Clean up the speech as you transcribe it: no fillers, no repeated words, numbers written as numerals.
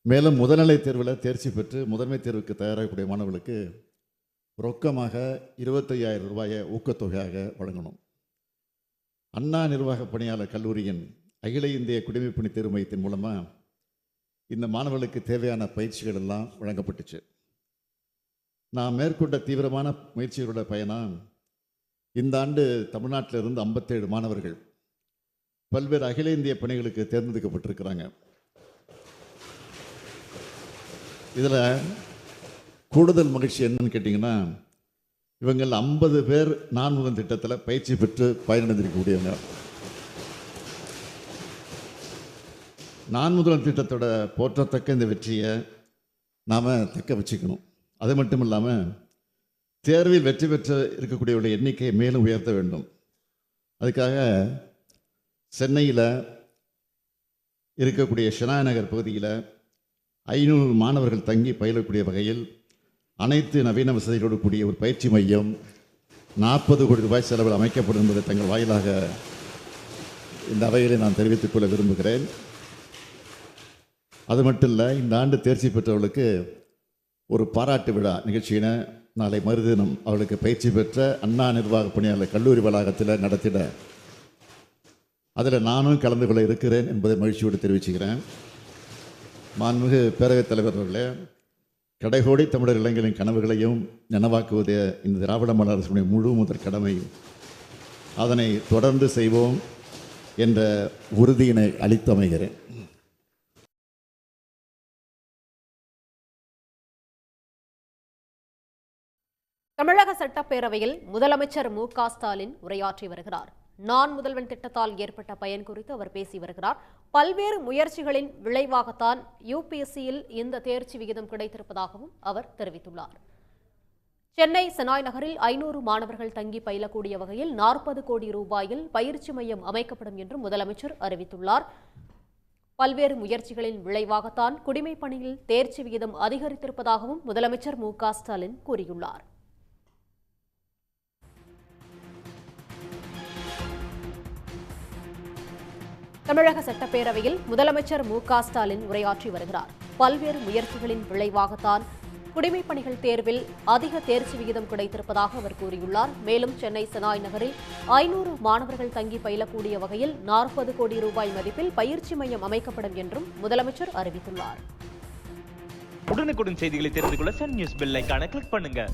மேலும் முதல்நிலை தேர்வில் தேர்ச்சி பெற்று முதன்மை தேர்வுக்கு தயாராகக்கூடிய மாணவர்களுக்கு ரொக்கமாக 25,000 ரூபாயை ஊக்கத்தொகையாக வழங்கணும். அண்ணா நிர்வாக பணியாளர் கல்லூரியின் அகில இந்திய குடிமைப்பணி தேர்வு மையத்தின் மூலமாக இந்த மாணவர்களுக்கு தேவையான பயிற்சிகள் எல்லாம் வழங்கப்பட்டுச்சு. நான் மேற்கொண்ட தீவிரமான முயற்சிகளோட பயணம் இந்த ஆண்டு தமிழ்நாட்டில் இருந்து 57 மாணவர்கள் பல்வேறு அகில இந்திய பணிகளுக்கு தேர்ந்தெடுக்கப்பட்டிருக்கிறாங்க. இதில் கூடுதல் மகிழ்ச்சி என்னன்னு கேட்டிங்கன்னா, இவங்கள் 50 பேர் நான்முகன் திட்டத்தில் பயிற்சி பெற்று பயனடைந்திருக்கக்கூடியவங்க. நான்முகன் திட்டத்தோட போற்றத்தக்க இந்த வெற்றியை நாம் தக்க வச்சுக்கணும். அது மட்டும் இல்லாமல் தேர்வில் வெற்றி பெற்று இருக்கக்கூடியவருடைய எண்ணிக்கையை மேலும் உயர்த்த வேண்டும். அதுக்காக சென்னையில் இருக்கக்கூடிய ஷெனா நகர் பகுதியில் 500 மாணவர்கள் தங்கி பயிலக்கூடிய வகையில் அனைத்து நவீன வசதிகளோடு கூடிய ஒரு பயிற்சி மையம் 40 கோடி ரூபாய் செலவில் அமைக்கப்படும் என்பதை தங்கள் வாயிலாக இந்த அவைகளை நான் தெரிவித்துக் கொள்ள விரும்புகிறேன். அது மட்டும் இல்லை, இந்த ஆண்டு தேர்ச்சி பெற்றவர்களுக்கு ஒரு பாராட்டு விழா நிகழ்ச்சியினை நாளை மறுதினம் அவர்களுக்கு பயிற்சி பெற்ற அண்ணா நிர்வாக பணியாளர் கல்லூரி வளாகத்தில் நடத்திட அதில் நானும் கலந்து கொள்ள இருக்கிறேன் என்பதை மகிழ்ச்சியோடு தெரிவிச்சுக்கிறேன். மாண்புமிகு பேரவைத் தலைவர் அவர்களே, கடைகோடி தமிழர் இளைஞர்களின் கனவுகளையும் நனவாக்குவதே இந்த திராவிட மாடல் அரசுடைய முழு முதற் கடமை. அதனை தொடர்ந்து செய்வோம் என்ற உறுதியினை அளித்தமைகிறேன். தமிழக சட்டப்பேரவையில் முதலமைச்சர் மு.க. ஸ்டாலின் உரையாற்றி வருகிறார். நான் முதல்வன் திட்டத்தால் ஏற்பட்ட பயன் குறித்து அவர் பேசி வருகிறார். பல்வேறு முயற்சிகளின் விளைவாகத்தான் யுபிஎஸ்சியில் இந்த தேர்ச்சி விகிதம் கிடைத்திருப்பதாகவும் அவர் தெரிவித்துள்ளார். சென்னை செனாய் நகரில் 500 மாணவர்கள் தங்கி பயிலக்கூடிய வகையில் 40 கோடி ரூபாயில் பயிற்சி மையம் அமைக்கப்படும் என்றும் முதலமைச்சர் அறிவித்துள்ளார். பல்வேறு முயற்சிகளின் விளைவாகத்தான் குடிமைப் பணியில் தேர்ச்சி விகிதம் அதிகரித்திருப்பதாகவும் முதலமைச்சர் மு.க. ஸ்டாலின் கூறியுள்ளார். தமிழக சட்டப்பேரவையில் முதலமைச்சர் மு.க. ஸ்டாலின் உரையாற்றி வருகிறார். பல்வேறு முயற்சிகளின் விளைவாகத்தான் குடிமைப் பணிகள் தேர்வில் அதிக தேர்ச்சி விகிதம் கிடைத்திருப்பதாக அவர் கூறியுள்ளார். மேலும் சென்னை செனாய் நகரில் 500 மாணவர்கள் தங்கி பயிலக்கூடிய வகையில் 40 கோடி ரூபாய் மதிப்பில் பயிற்சி மையம் அமைக்கப்படும் என்றும் முதலமைச்சர் அறிவித்துள்ளார். உடனுக்குடன் செய்திகளை தெரிந்து கொள்ள சன் நியூஸ் பெல் ஐகானை கிளிக் பண்ணுங்க.